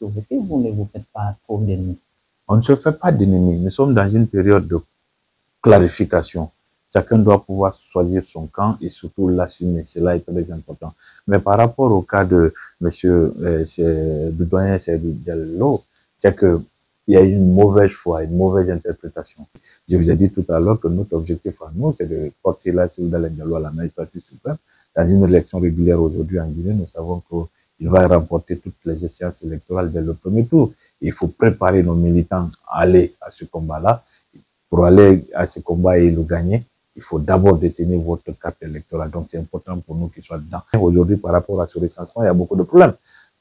Est-ce que vous ne vous faites pas trop d'ennemis? On ne se fait pas d'ennemis. Nous sommes dans une période de clarification. Chacun doit pouvoir choisir son camp et surtout l'assumer. Cela est très important. Mais par rapport au cas de monsieur du doyen Seydou Diallo, c'est que il y a une mauvaise foi, une mauvaise interprétation. Je vous ai dit tout à l'heure que notre objectif à nous, c'est de porter la Seydou Diallo à la magistrature suprême. Dans une élection régulière aujourd'hui en Guinée, nous savons qu'il va remporter toutes les échéances électorales dès le premier tour. Il faut préparer nos militants à aller à ce combat-là. Pour aller à ce combat et le gagner, il faut d'abord détenir votre carte électorale. Donc, c'est important pour nous qu'ils soient dedans. Aujourd'hui, par rapport à ce recensement, il y a beaucoup de problèmes.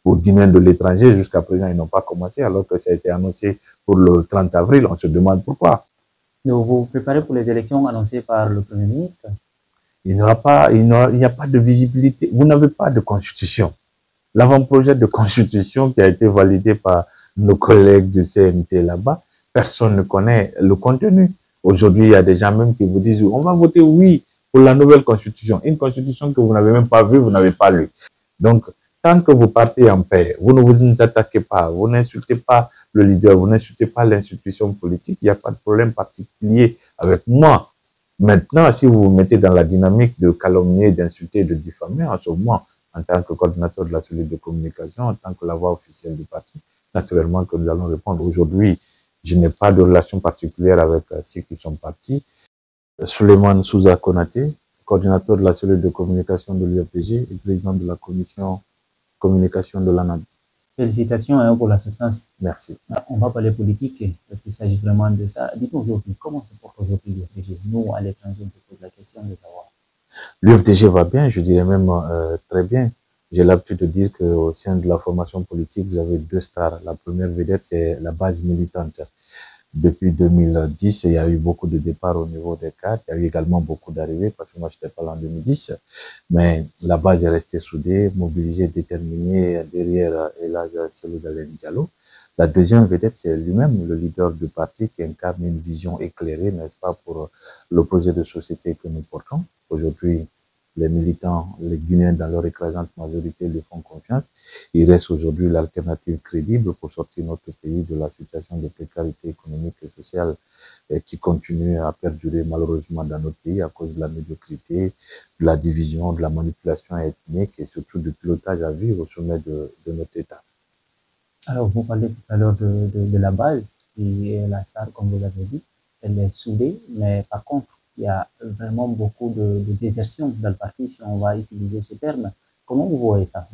Pour Guinéens de l'étranger, jusqu'à présent, ils n'ont pas commencé, alors que ça a été annoncé pour le 30 avril. On se demande pourquoi. Donc, vous vous préparez pour les élections annoncées par le Premier ministre? Il n'y a pas de visibilité. Vous n'avez pas de constitution. L'avant-projet de constitution qui a été validé par nos collègues du CNT là-bas, personne ne connaît le contenu. Aujourd'hui, il y a des gens même qui vous disent on va voter oui pour la nouvelle constitution. Une constitution que vous n'avez même pas vue, vous n'avez pas lue. Donc, tant que vous partez en paix, vous ne vous attaquez pas, vous n'insultez pas le leader, vous n'insultez pas l'institution politique, il n'y a pas de problème particulier avec moi. Maintenant, si vous vous mettez dans la dynamique de calomnier, d'insulter, de diffamer, en ce moment, en tant que coordinateur de la cellule de communication, en tant que la voix officielle du parti, naturellement que nous allons répondre. Aujourd'hui, je n'ai pas de relation particulière avec ceux qui sont partis. Souleymane Souza Konaté, coordinateur de la cellule de communication de l'UFDG et président de la commission communication de l'ANAD. Félicitations pour la soutenance. Merci. On va parler politique parce qu'il s'agit vraiment de ça. Dites-nous aujourd'hui, comment se porte aujourd'hui l'UFDG? Nous, à l'étranger, on se pose la question de savoir. L'UFDG va bien, je dirais même très bien. J'ai l'habitude de dire qu'au sein de la formation politique, vous avez deux stars. La première vedette, c'est la base militante. Depuis 2010, il y a eu beaucoup de départs au niveau des cadres. Il y a eu également beaucoup d'arrivées parce que moi, je n'étais pas là en 2010. Mais la base est restée soudée, mobilisée, déterminée derrière Elhadji Cellou Dalein Diallo. La deuxième vedette, c'est lui-même, le leader du parti qui incarne une vision éclairée, n'est-ce pas, pour le projet de société que nous portons. Aujourd'hui, les militants, les Guinéens dans leur écrasante majorité lui font confiance. Il reste aujourd'hui l'alternative crédible pour sortir notre pays de la situation de précarité économique et sociale qui continue à perdurer malheureusement dans notre pays à cause de la médiocrité, de la division, de la manipulation ethnique et surtout du pilotage à vivre au sommet de notre État. Alors, vous parlez tout à l'heure de la base, qui est la star, comme vous l'avez dit. Elle est soudée, mais par contre, il y a vraiment beaucoup de désertion dans le parti, si on va utiliser ce terme. Comment vous voyez ça?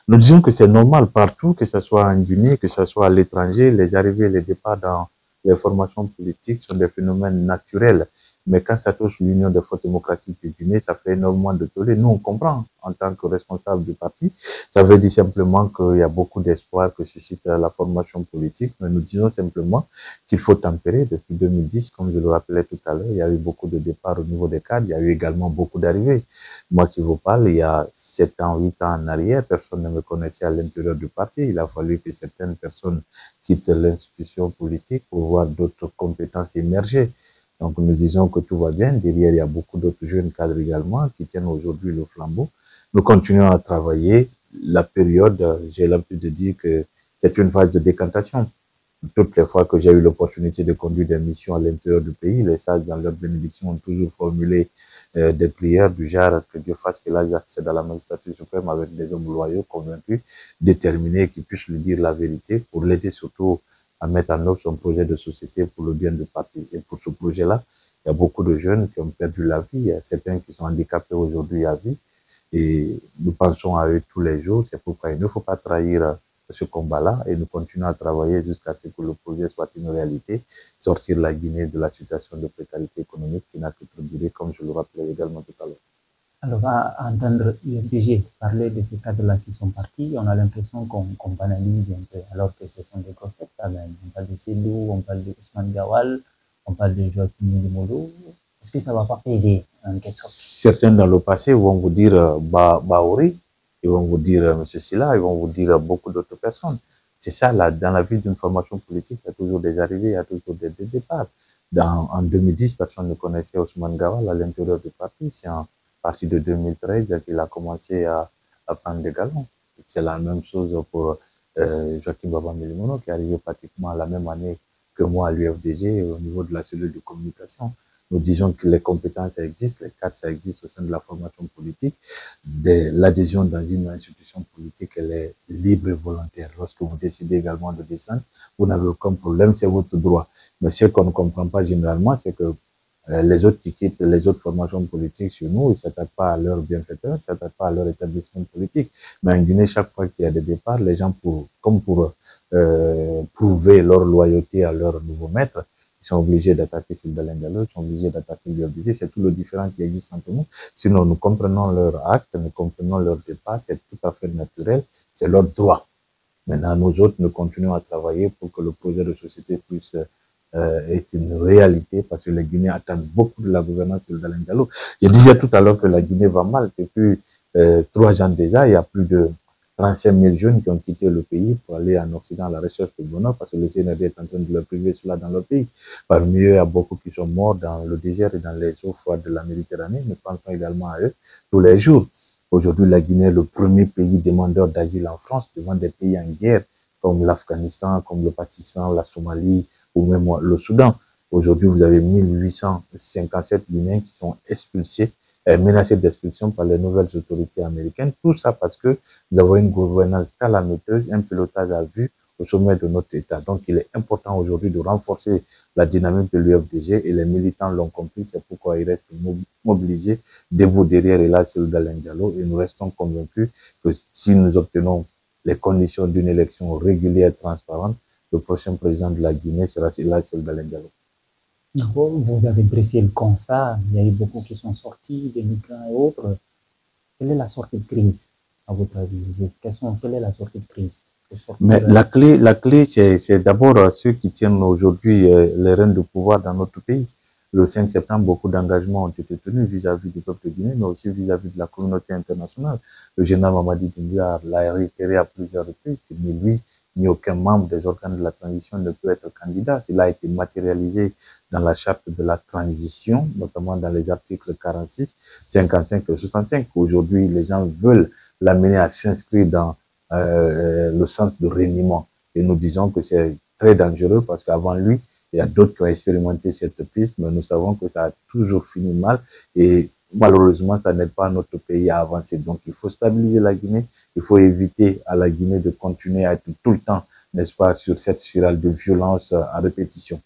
Nous disons que c'est normal partout, que ce soit en Guinée, que ce soit à l'étranger, les arrivées et les départs dans les formations politiques sont des phénomènes naturels. Mais quand ça touche l'Union des forces démocratiques de Guinée, ça fait énormément de tollé. Nous, on comprend en tant que responsable du parti. Ça veut dire simplement qu'il y a beaucoup d'espoir que suscite la formation politique. Mais nous disons simplement qu'il faut tempérer. Depuis 2010, comme je le rappelais tout à l'heure, il y a eu beaucoup de départs au niveau des cadres. Il y a eu également beaucoup d'arrivées. Moi qui vous parle, il y a 7 ans, 8 ans en arrière, personne ne me connaissait à l'intérieur du parti. Il a fallu que certaines personnes quittent l'institution politique pour voir d'autres compétences émerger. Donc nous disons que tout va bien. Derrière, il y a beaucoup d'autres jeunes cadres également qui tiennent aujourd'hui le flambeau. Nous continuons à travailler. La période, j'ai l'habitude de dire que c'est une phase de décantation. Toutes les fois que j'ai eu l'opportunité de conduire des missions à l'intérieur du pays, les sages dans leur bénédiction ont toujours formulé des prières du genre que Dieu fasse que l'âge accède à la magistrature suprême avec des hommes loyaux, convaincus, déterminés, qui puissent lui dire la vérité pour l'aider surtout à mettre en œuvre son projet de société pour le bien du parti. Et pour ce projet-là, il y a beaucoup de jeunes qui ont perdu la vie, il y a certains qui sont handicapés aujourd'hui à vie, et nous pensons à eux tous les jours. C'est pourquoi il ne faut pas trahir ce combat-là et nous continuons à travailler jusqu'à ce que le projet soit une réalité, sortir la Guinée de la situation de précarité économique qui n'a que trop duré, comme je le rappelais également tout à l'heure. Alors, à entendre l'UFDG parler de ces cadres-là qui sont partis, on a l'impression qu'on banalise un peu, alors que ce sont des grosses têtes quand même. On parle de Cellou, on parle de Ousmane Gawal, on parle de Joaquim Limolo. Est-ce que ça ne va pas peser en quelque sorte? Certains dans le passé vont vous dire Baori, ils vont vous dire M. Silla, ils vont vous dire beaucoup d'autres personnes. C'est ça, là, dans la vie d'une formation politique, il y a toujours des arrivées, il y a toujours des départs. En 2010, personne ne connaissait Ousmane Gawal à l'intérieur du parti. C'est à partir de 2013 qu'il a commencé à prendre des galons. C'est la même chose pour Joachim Baba Melimono, qui est arrivé pratiquement la même année que moi à l'UFDG au niveau de la cellule de communication. Nous disons que les compétences existent, les cadres ça existe au sein de la formation politique. L'adhésion dans une institution politique, elle est libre et volontaire. Lorsque vous décidez également de descendre, vous n'avez aucun problème, c'est votre droit. Mais ce qu'on ne comprend pas généralement, c'est que les autres qui quittent les autres formations politiques chez nous, ils ne s'attardent pas à leur bienfaiteur, ils ne s'attardent pas à leur établissement politique. Mais en Guinée, chaque fois qu'il y a des départs, les gens, comme pour prouver leur loyauté à leur nouveau maître, ils sont obligés d'attaquer Sylvain Diallo, ils sont obligés d'attaquer l'UFDG. C'est tout le différent qui existe entre nous. Sinon, nous comprenons leur acte, nous comprenons leur départ, c'est tout à fait naturel, c'est leur droit. Maintenant, nous autres, nous continuons à travailler pour que le projet de société puisse est une réalité parce que les Guinéens attendent beaucoup de la gouvernance de Alain Diallo. Je disais tout à l'heure que la Guinée va mal. Depuis 3 ans déjà, il y a plus de 35 000 jeunes qui ont quitté le pays pour aller en Occident à la recherche du bonheur parce que le CNRD est en train de leur priver cela dans leur pays. Parmi eux, il y a beaucoup qui sont morts dans le désert et dans les eaux froides de la Méditerranée. Nous pensons également à eux tous les jours. Aujourd'hui, la Guinée est le premier pays demandeur d'asile en France devant des pays en guerre comme l'Afghanistan, comme le Pakistan, la Somalie, ou même le Soudan. Aujourd'hui, vous avez 1857 Guinéens qui sont expulsés, menacés d'expulsion par les nouvelles autorités américaines. Tout ça parce que nous avons une gouvernance calamiteuse, un pilotage à vue au sommet de notre État. Donc, il est important aujourd'hui de renforcer la dynamique de l'UFDG et les militants l'ont compris. C'est pourquoi ils restent mobilisés, debout derrière et là, c'est d'Alain Diallo. Et nous restons convaincus que si nous obtenons les conditions d'une élection régulière et transparente, le prochain président de la Guinée sera là, Sylvain Diallo. Vous avez dressé le constat, il y a eu beaucoup qui sont sortis, des migrants et autres. Quelle est la sortie de crise, à votre avis? Quelle est la sortie de crise? Mais la clé c'est d'abord ceux qui tiennent aujourd'hui les rênes de pouvoir dans notre pays. Le 5 septembre, beaucoup d'engagements ont été tenus vis-à-vis du peuple guinéen, mais aussi vis-à-vis de la communauté internationale. Le général Mamadi Doumbouya l'a réitéré à plusieurs reprises que ni lui, ni aucun membre des organes de la transition ne peut être candidat. Cela a été matérialisé dans la charte de la transition, notamment dans les articles 46, 55 et 65. Aujourd'hui, les gens veulent l'amener à s'inscrire dans le sens de reniement. Et nous disons que c'est très dangereux parce qu'avant lui, il y a d'autres qui ont expérimenté cette piste, mais nous savons que ça a toujours fini mal et malheureusement, ça n'aide pas notre pays à avancer. Donc, il faut stabiliser la Guinée, il faut éviter à la Guinée de continuer à être tout le temps, n'est-ce pas, sur cette spirale de violence à répétition.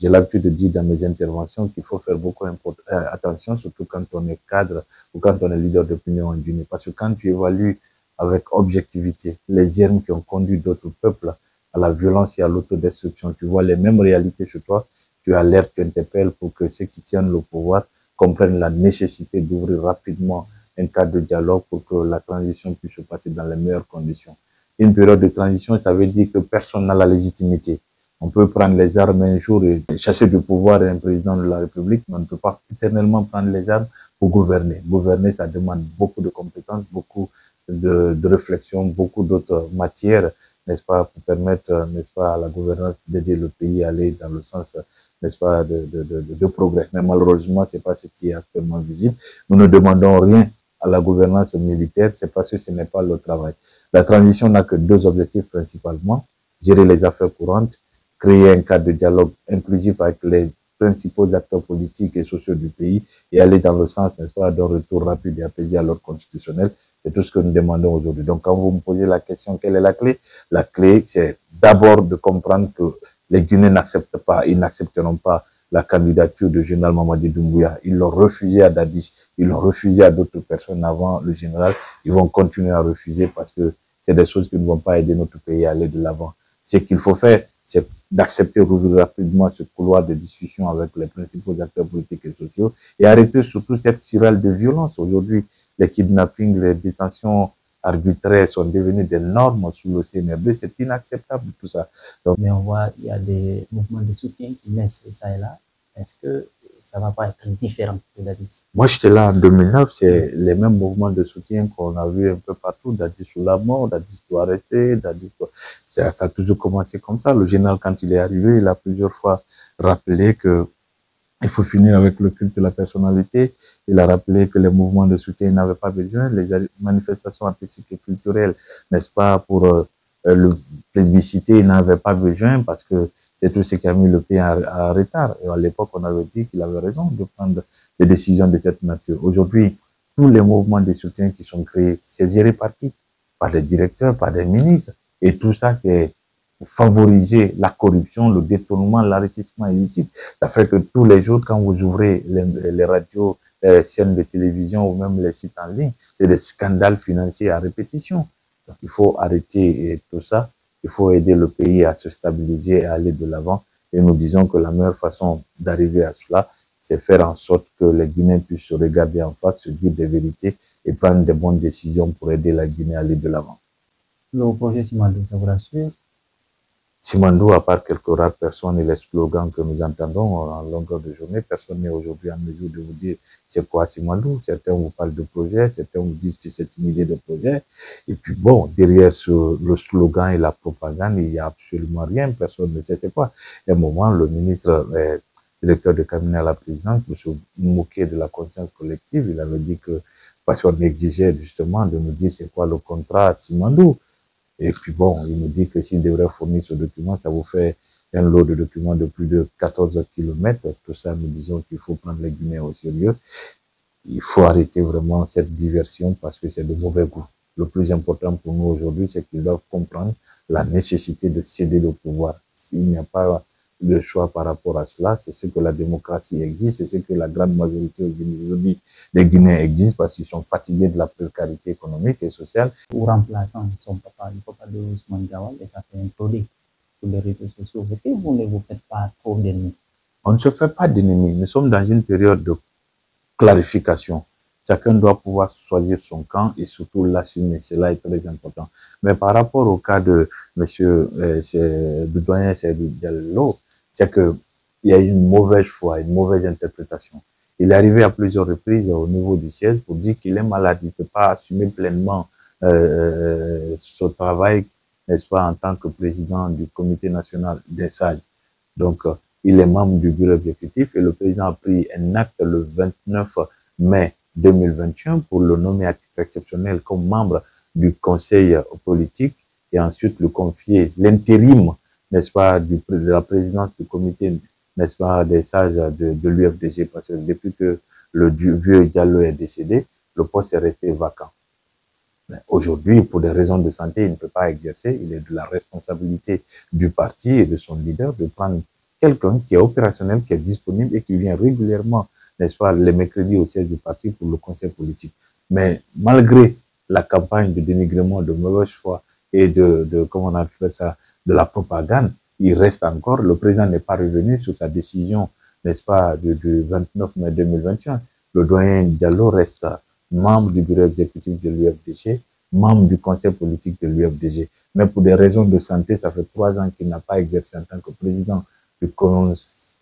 J'ai l'habitude de dire dans mes interventions qu'il faut faire beaucoup attention, surtout quand on est cadre ou quand on est leader d'opinion en Guinée, parce que quand tu évalues avec objectivité les germes qui ont conduit d'autres peuples à la violence et à l'autodestruction. Tu vois les mêmes réalités chez toi, tu alertes, tu interpelles pour que ceux qui tiennent le pouvoir comprennent la nécessité d'ouvrir rapidement un cadre de dialogue pour que la transition puisse se passer dans les meilleures conditions. Une période de transition, ça veut dire que personne n'a la légitimité. On peut prendre les armes un jour et chasser du pouvoir un président de la République, mais on ne peut pas éternellement prendre les armes pour gouverner. Gouverner, ça demande beaucoup de compétences, beaucoup de réflexion, beaucoup d'autres matières, n'est-ce pas, pour permettre, n'est-ce pas, à la gouvernance d'aider le pays à aller dans le sens, n'est-ce pas, de progrès. Mais malheureusement, c'est pas ce qui est actuellement visible. Nous ne demandons rien à la gouvernance militaire, c'est parce que ce n'est pas le travail. La transition n'a que 2 objectifs principalement: gérer les affaires courantes, créer un cadre de dialogue inclusif avec les principaux acteurs politiques et sociaux du pays et aller dans le sens, n'est-ce pas, d'un retour rapide et apaisé à l'ordre constitutionnel. C'est tout ce que nous demandons aujourd'hui. Donc, quand vous me posez la question, quelle est la clé? La clé, c'est d'abord de comprendre que les Guinéens n'acceptent pas, ils n'accepteront pas la candidature du général Mamadi Doumbouya. Ils l'ont refusé à Dadis, ils l'ont refusé à d'autres personnes avant le général. Ils vont continuer à refuser parce que c'est des choses qui ne vont pas aider notre pays à aller de l'avant. Ce qu'il faut faire, c'est d'accepter rapidement ce couloir de discussion avec les principaux acteurs politiques et sociaux et arrêter surtout cette spirale de violence. Aujourd'hui, les kidnappings, les détentions arbitraires sont devenus des normes sous le CNRD. C'est inacceptable tout ça. Donc, mais on voit il y a des mouvements de soutien qui naissent ça et là. Est-ce que ça ne va pas être différent de Dadis? Moi, j'étais là en 2009. C'est les mêmes mouvements de soutien qu'on a vu un peu partout. Dadis sous la mort, Dadis doit rester, Dadis doit... Ça a toujours commencé comme ça. Le général, quand il est arrivé, il a plusieurs fois rappelé que il faut finir avec le culte de la personnalité. Il a rappelé que les mouvements de soutien n'avaient pas besoin. Les manifestations artistiques et culturelles, n'est-ce pas, pour le plébiscité n'avait pas besoin parce que c'est tout ce qui a mis le pays en retard. Et à l'époque, on avait dit qu'il avait raison de prendre des décisions de cette nature. Aujourd'hui, tous les mouvements de soutien qui sont créés, c'est géré par qui? Par des directeurs, par des ministres. Et tout ça, c'est favoriser la corruption, le détournement, l'enrichissement illicite. Ça fait que tous les jours, quand vous ouvrez les radios, les chaînes de télévision ou même les sites en ligne, c'est des scandales financiers à répétition. Donc, il faut arrêter tout ça. Il faut aider le pays à se stabiliser et à aller de l'avant. Et nous disons que la meilleure façon d'arriver à cela, c'est faire en sorte que les Guinéens puissent se regarder en face, se dire des vérités et prendre des bonnes décisions pour aider la Guinée à aller de l'avant. Le projet Simandou, ça vous rassure? Simandou, à part quelques rares personnes et les slogans que nous entendons en longueur de journée, personne n'est aujourd'hui en mesure de vous dire c'est quoi Simandou. Certains vous parlent de projet, certains vous disent que c'est une idée de projet. Et puis bon, derrière le slogan et la propagande, il n'y a absolument rien, personne ne sait c'est quoi. À un moment, le ministre, directeur de cabinet à la présidence, pour se moquer de la conscience collective, il avait dit que, parce qu'on exigeait justement de nous dire c'est quoi le contrat Simandou. Et puis bon, il nous dit que s'il devrait fournir ce document, ça vous fait un lot de documents de plus de 14 kilomètres. Tout ça, nous disons qu'il faut prendre les Guinéens au sérieux. Il faut arrêter vraiment cette diversion parce que c'est de mauvais goût. Le plus important pour nous aujourd'hui, c'est qu'ils doivent comprendre la nécessité de céder le pouvoir. S'il n'y a pas de choix par rapport à cela, c'est ce que la démocratie existe, c'est ce que la grande majorité aujourd'hui des Guinéens existent parce qu'ils sont fatigués de la précarité économique et sociale. Ou remplaçant son papa, le papa de Ousmane Gawal, et ça fait un tollé sur les réseaux sociaux. Est-ce que vous ne vous faites pas trop d'ennemis? On ne se fait pas d'ennemis. Nous sommes dans une période de clarification. Chacun doit pouvoir choisir son camp et surtout l'assumer. Cela est très important. Mais par rapport au cas de monsieur, du doyen Seydou Diallo, c'est que il y a une mauvaise foi, une mauvaise interprétation. Il est arrivé à plusieurs reprises au niveau du siège pour dire qu'il est malade, il ne peut pas assumer pleinement son travail, n'est-ce pas, en tant que président du comité national des sages. Donc, il est membre du bureau exécutif et le président a pris un acte le 29 mai 2021 pour le nommer à titre exceptionnel comme membre du conseil politique et ensuite le confier l'intérim, n'est-ce pas, de la présidence du comité, n'est-ce pas, des sages de l'UFDG, parce que depuis que le vieux Diallo est décédé, le poste est resté vacant. Aujourd'hui, pour des raisons de santé, il ne peut pas exercer. Il est de la responsabilité du parti et de son leader de prendre quelqu'un qui est opérationnel, qui est disponible et qui vient régulièrement, n'est-ce pas, les mercredis au siège du parti pour le conseil politique. Mais malgré la campagne de dénigrement, de mauvaise foi et comment on appelle ça, de la propagande, il reste encore, le président n'est pas revenu sur sa décision, n'est-ce pas, du 29 mai 2021. Le doyen Diallo reste membre du bureau exécutif de l'UFDG, membre du conseil politique de l'UFDG. Mais pour des raisons de santé, ça fait 3 ans qu'il n'a pas exercé en tant que président du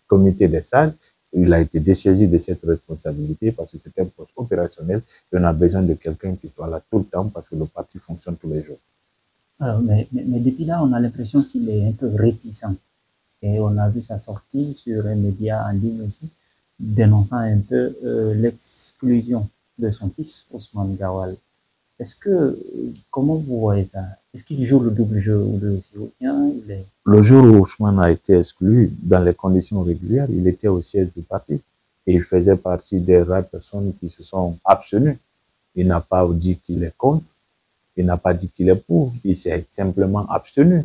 comité des sages. Il a été dessaisi de cette responsabilité parce que c'est un poste opérationnel et on a besoin de quelqu'un qui soit là tout le temps parce que le parti fonctionne tous les jours. Alors, mais depuis là, on a l'impression qu'il est un peu réticent. Et on a vu sa sortie sur un média en ligne aussi, dénonçant un peu l'exclusion de son fils, Ousmane Gawal. Comment vous voyez ça? Est-ce qu'il joue le double jeu ou bien Le jour où Ousmane a été exclu, dans les conditions régulières, il était au siège du parti et il faisait partie des rares personnes qui se sont abstenues. Il n'a pas dit qu'il est contre, il n'a pas dit qu'il est pour, il s'est simplement abstenu.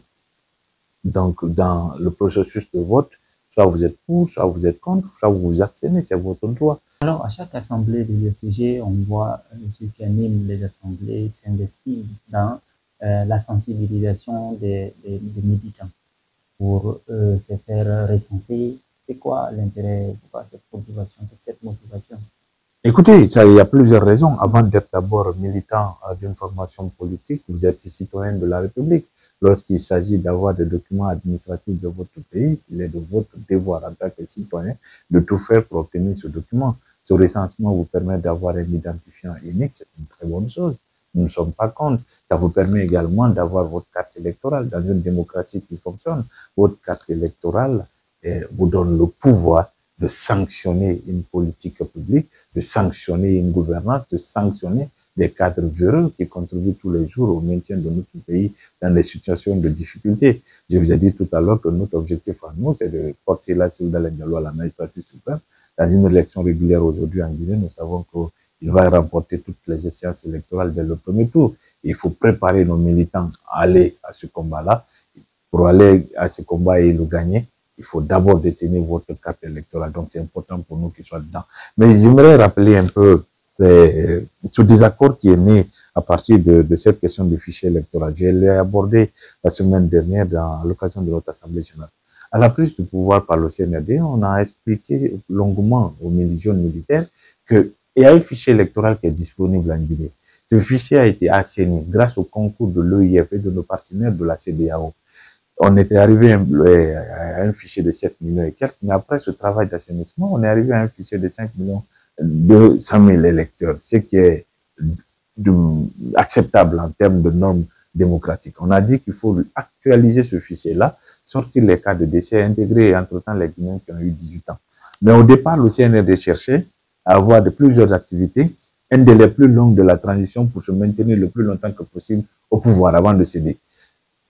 Donc, dans le processus de vote, soit vous êtes pour, soit vous êtes contre, soit vous vous abstenez, c'est votre droit. Alors, à chaque assemblée de l'UFDG, on voit ceux qui animent les assemblées s'investir dans la sensibilisation des militants pour se faire recenser. C'est quoi l'intérêt, pourquoi cette motivation? Écoutez, il y a plusieurs raisons. Avant d'être d'abord militant d'une formation politique, vous êtes citoyen de la République. Lorsqu'il s'agit d'avoir des documents administratifs de votre pays, il est de votre devoir en tant que citoyen de tout faire pour obtenir ce document. Ce recensement vous permet d'avoir un identifiant unique, c'est une très bonne chose. Nous ne sommes pas contre. Ça vous permet également d'avoir votre carte électorale. Dans une démocratie qui fonctionne, votre carte électorale vous donne le pouvoir de sanctionner une politique publique, de sanctionner une gouvernance, de sanctionner des cadres véreux qui contribuent tous les jours au maintien de notre pays dans des situations de difficulté. Je vous ai dit tout à l'heure que notre objectif à nous, c'est de porter la Soudan Diallo à la magistrature suprême. Dans une élection régulière aujourd'hui en Guinée, nous savons qu'il va remporter toutes les échéances électorales dès le premier tour. Il faut préparer nos militants à aller à ce combat-là. Pour aller à ce combat et le gagner, il faut d'abord détenir votre carte électorale. Donc, c'est important pour nous qu'ils soient dedans. Mais j'aimerais rappeler un peu ce désaccord qui est né à partir de cette question du fichier électoral. Je l'ai abordé la semaine dernière à l'occasion de notre Assemblée générale. À la prise du pouvoir par le CNRD, on a expliqué longuement aux jeunes militaires qu'il y a un fichier électoral qui est disponible en Guinée. Ce fichier a été assaini grâce au concours de l'OIF et de nos partenaires de la CEDEAO. On était arrivé à un fichier de 7 millions et quelques, mais après ce travail d'assainissement, on est arrivé à un fichier de 5 millions 200 000 électeurs, ce qui est acceptable en termes de normes démocratiques. On a dit qu'il faut actualiser ce fichier-là, sortir les cas de décès, intégrer entre-temps les Guinéens qui ont eu 18 ans. Mais au départ, le CNRD cherchait à avoir de plusieurs activités, un délai plus long de la transition pour se maintenir le plus longtemps que possible au pouvoir avant de céder.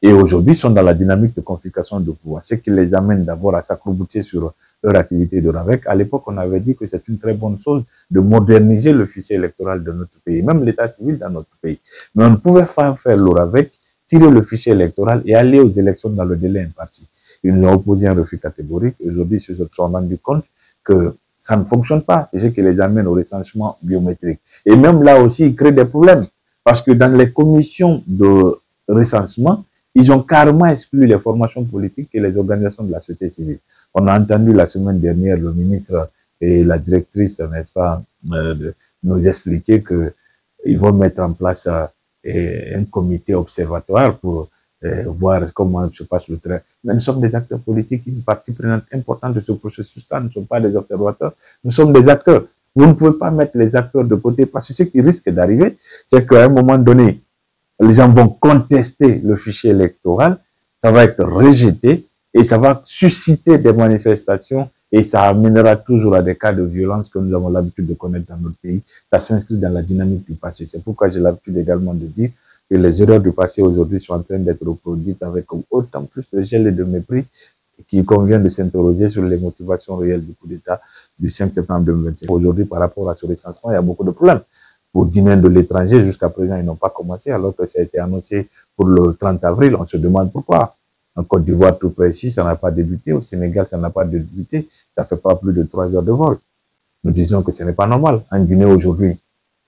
Et aujourd'hui, ils sont dans la dynamique de confiscation de pouvoir, ce qui les amène d'abord à s'accroupir sur leur activité de RAVEC. À l'époque, on avait dit que c'est une très bonne chose de moderniser le fichier électoral de notre pays, même l'état civil dans notre pays. Mais on ne pouvait pas faire le RAVEC, tirer le fichier électoral et aller aux élections dans le délai imparti. Ils nous ont opposé un refus catégorique. Aujourd'hui, ils se sont rendus compte que ça ne fonctionne pas. C'est ce qui les amène au recensement biométrique. Et même là aussi, ils créent des problèmes. Parce que dans les commissions de recensement, ils ont carrément exclu les formations politiques et les organisations de la société civile. On a entendu la semaine dernière le ministre et la directrice, n'est-ce pas, nous expliquer qu'ils vont mettre en place un comité observatoire pour voir comment se passe le train. Mais nous sommes des acteurs politiques, une partie prenante importante de ce processus-là. Nous ne sommes pas des observateurs, nous sommes des acteurs. Vous ne pouvez pas mettre les acteurs de côté parce que ce qui risque d'arriver, c'est qu'à un moment donné, les gens vont contester le fichier électoral, ça va être rejeté et ça va susciter des manifestations et ça amènera toujours à des cas de violence que nous avons l'habitude de connaître dans notre pays. Ça s'inscrit dans la dynamique du passé. C'est pourquoi j'ai l'habitude également de dire que les erreurs du passé aujourd'hui sont en train d'être reproduites avec autant plus de gel et de mépris qu'il convient de s'interroger sur les motivations réelles du coup d'État du 5 septembre 2021. Aujourd'hui, par rapport à ce recensement, il y a beaucoup de problèmes. Pour Guinéens de l'étranger, jusqu'à présent, ils n'ont pas commencé, alors que ça a été annoncé pour le 30 avril. On se demande pourquoi. En Côte d'Ivoire, tout précis, ça n'a pas débuté. Au Sénégal, ça n'a pas débuté. Ça fait pas plus de 3 heures de vol. Nous disons que ce n'est pas normal. En Guinée, aujourd'hui,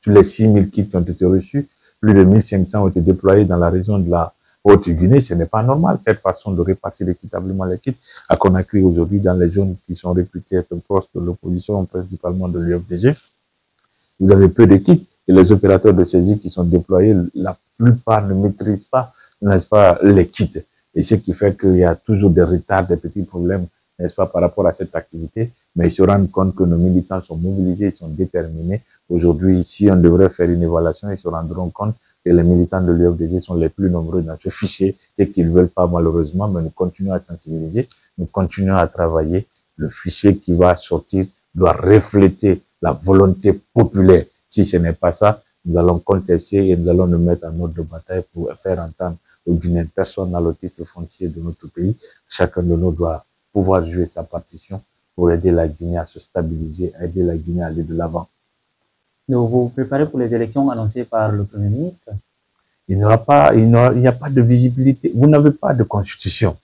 sur les 6 000 kits qui ont été reçus, plus de 1 500 ont été déployés dans la région de la Haute-Guinée. Ce n'est pas normal, cette façon de répartir équitablement les kits à Conakry aujourd'hui dans les zones qui sont réputées être proches de l'opposition, principalement de l'UFDG. Vous avez peu de kits. Et les opérateurs de saisie qui sont déployés, la plupart ne maîtrisent pas, n'est-ce pas, les kits. Et ce qui fait qu'il y a toujours des retards, des petits problèmes, n'est-ce pas, par rapport à cette activité. Mais ils se rendent compte que nos militants sont mobilisés, ils sont déterminés. Aujourd'hui, si on devrait faire une évaluation, ils se rendront compte que les militants de l'UFDG sont les plus nombreux dans ce fichier, ce qu'ils ne veulent pas malheureusement, mais nous continuons à sensibiliser, nous continuons à travailler. Le fichier qui va sortir doit refléter la volonté populaire. Si ce n'est pas ça, nous allons contester et nous allons nous mettre en ordre de bataille pour faire entendre aux Guinéens, personne n'a le titre foncier de notre pays. Chacun de nous doit pouvoir jouer sa partition pour aider la Guinée à se stabiliser, aider la Guinée à aller de l'avant. Donc, vous vous préparez pour les élections annoncées par le Premier ministre? Il n'y a pas de visibilité. Vous n'avez pas de constitution.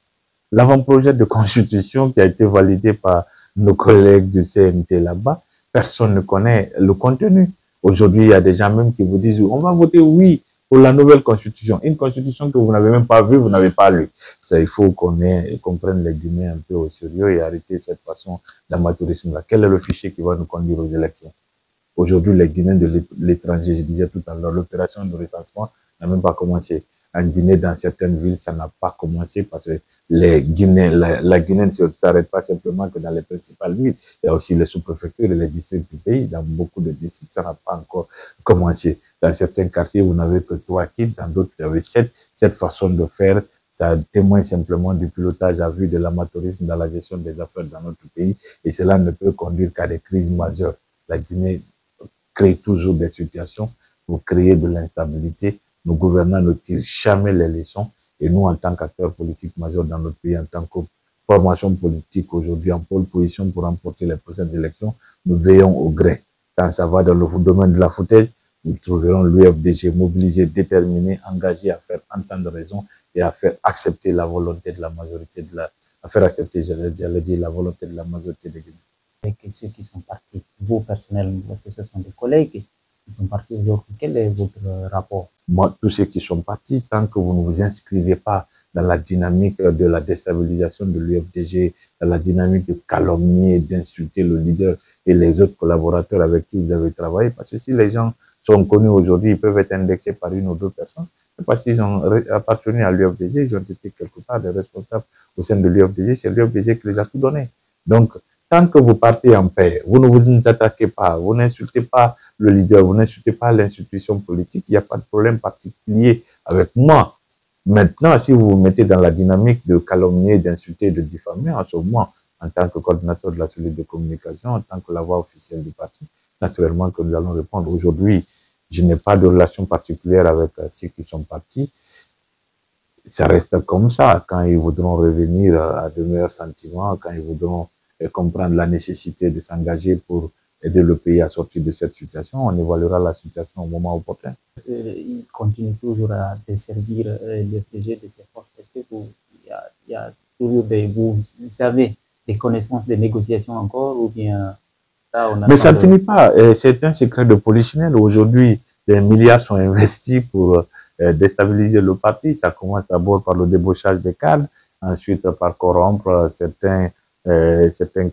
L'avant-projet de constitution qui a été validé par nos collègues du CNT là-bas, personne ne connaît le contenu. Aujourd'hui, il y a des gens même qui vous disent on va voter oui pour la nouvelle constitution. Une constitution que vous n'avez même pas vue, vous n'avez pas lu. Ça, il faut qu'on prenne les Guinéens un peu au sérieux et arrêter cette façon d'amateurisme-là. Quel est le fichier qui va nous conduire aux élections? Aujourd'hui, les Guinéens de l'étranger, je disais tout à l'heure, l'opération de recensement n'a même pas commencé. En Guinée, dans certaines villes, ça n'a pas commencé parce que les Guinéens, la Guinée ne s'arrête pas simplement que dans les principales villes. Il y a aussi les sous-préfectures et les districts du pays. Dans beaucoup de districts, ça n'a pas encore commencé. Dans certains quartiers, vous n'avez que 3 kits, dans d'autres, il y avait 7. Cette façon de faire, ça témoigne simplement du pilotage à vue de l'amateurisme dans la gestion des affaires dans notre pays. Et cela ne peut conduire qu'à des crises majeures. La Guinée crée toujours des situations pour créer de l'instabilité. Nos gouvernants ne tirent jamais les leçons. Et nous, en tant qu'acteurs politiques majeurs dans notre pays, en tant que formation politique aujourd'hui en pole position pour remporter les prochaines élections, nous veillons au grain. Quand ça va dans le domaine de la foutaise, nous trouverons l'UFDG mobilisé, déterminé, engagé à faire entendre raison et à faire accepter la volonté de la majorité à faire accepter, j'allais dire, la volonté de la majorité des Guinéens. Avec ceux qui sont partis, vous personnellement, parce que ce sont des collègues qui sont partis aujourd'hui, quel est votre rapport? Moi, tous ceux qui sont partis, tant que vous ne vous inscrivez pas dans la dynamique de la déstabilisation de l'UFDG, dans la dynamique de calomnier, d'insulter le leader et les autres collaborateurs avec qui vous avez travaillé, parce que si les gens sont connus aujourd'hui, ils peuvent être indexés par une ou deux personnes, c'est parce qu'ils ont appartenu à l'UFDG, ils ont été quelque part des responsables au sein de l'UFDG, c'est l'UFDG qui les a tout donné. Donc, tant que vous partez en paix, vous ne vous attaquez pas, vous n'insultez pas le leader, vous n'insultez pas l'institution politique, il n'y a pas de problème particulier avec moi. Maintenant, si vous vous mettez dans la dynamique de calomnier, d'insulter, de diffamer, en ce moment, en tant que coordinateur de la cellule de communication, en tant que la voix officielle du parti, naturellement que nous allons répondre. Aujourd'hui, je n'ai pas de relation particulière avec ceux qui sont partis. Ça reste comme ça. Quand ils voudront revenir à de meilleurs sentiments, quand ils voudront comprendre la nécessité de s'engager pour aider le pays à sortir de cette situation, on évaluera la situation au moment opportun. Il continue toujours à desservir l'UFDG de ses forces. Est-ce que il y a toujours vous savez, des connaissances des négociations encore, ou bien ça, mais ça ne finit pas. C'est un secret de polichinelle. Aujourd'hui, des milliards sont investis pour déstabiliser le parti. Ça commence d'abord par le débauchage des cadres, ensuite par corrompre certains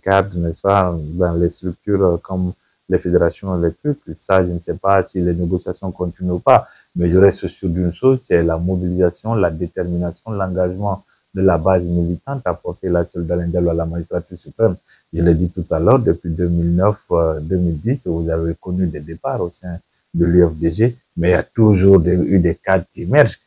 cadres, n'est-ce pas, dans les structures comme les fédérations électriques. Ça, je ne sais pas si les négociations continuent ou pas, mais je reste sûr d'une chose, c'est la mobilisation, la détermination, l'engagement de la base militante à porter la Soldat Diallo à la magistrature suprême. Je l'ai dit tout à l'heure, depuis 2009-2010, vous avez connu des départs au sein de l'UFDG, mais il y a toujours eu des cadres qui émergent.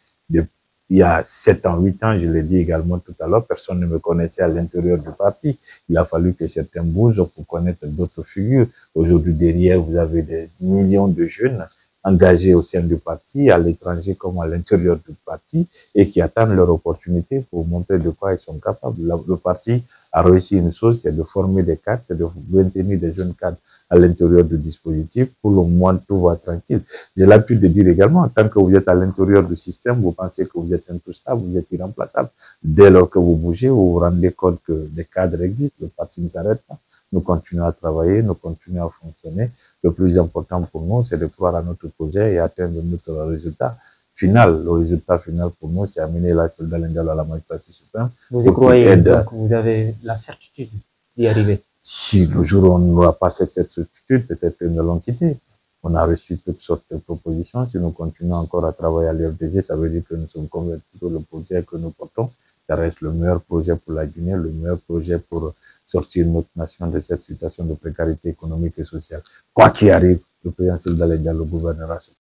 Il y a 7 ans, 8 ans, je l'ai dit également tout à l'heure, personne ne me connaissait à l'intérieur du parti. Il a fallu que certains bougent pour connaître d'autres figures. Aujourd'hui, derrière, vous avez des millions de jeunes engagés au sein du parti, à l'étranger comme à l'intérieur du parti, et qui attendent leur opportunité pour montrer de quoi ils sont capables. Le parti a réussi une chose, c'est de former des cadres, c'est de maintenir des jeunes cadres à l'intérieur du dispositif. Pour le moment, tout va tranquille. J'ai l'habitude de dire également, tant que vous êtes à l'intérieur du système, vous pensez que vous êtes intouchable, vous êtes irremplaçable. Dès lors que vous bougez, vous vous rendez compte que des cadres existent, le parti ne s'arrête pas. Nous continuons à travailler, nous continuons à fonctionner. Le plus important pour nous, c'est de croire à notre projet et atteindre notre résultat final. Le résultat final pour nous, c'est amener la Soldat Diallo à la magistrature suprême. Vous y croyez, donc vous avez la certitude d'y arriver? Si le jour où on n'aura pas cette certitude, peut-être que nous allons quitter. On a reçu toutes sortes de propositions. Si nous continuons encore à travailler à l'UFDG, ça veut dire que nous sommes convaincus que le projet que nous portons, ça reste le meilleur projet pour la Guinée, le meilleur projet pour sortir notre nation de cette situation de précarité économique et sociale. Quoi qu'il arrive, le président Soldat Diallo gouvernera.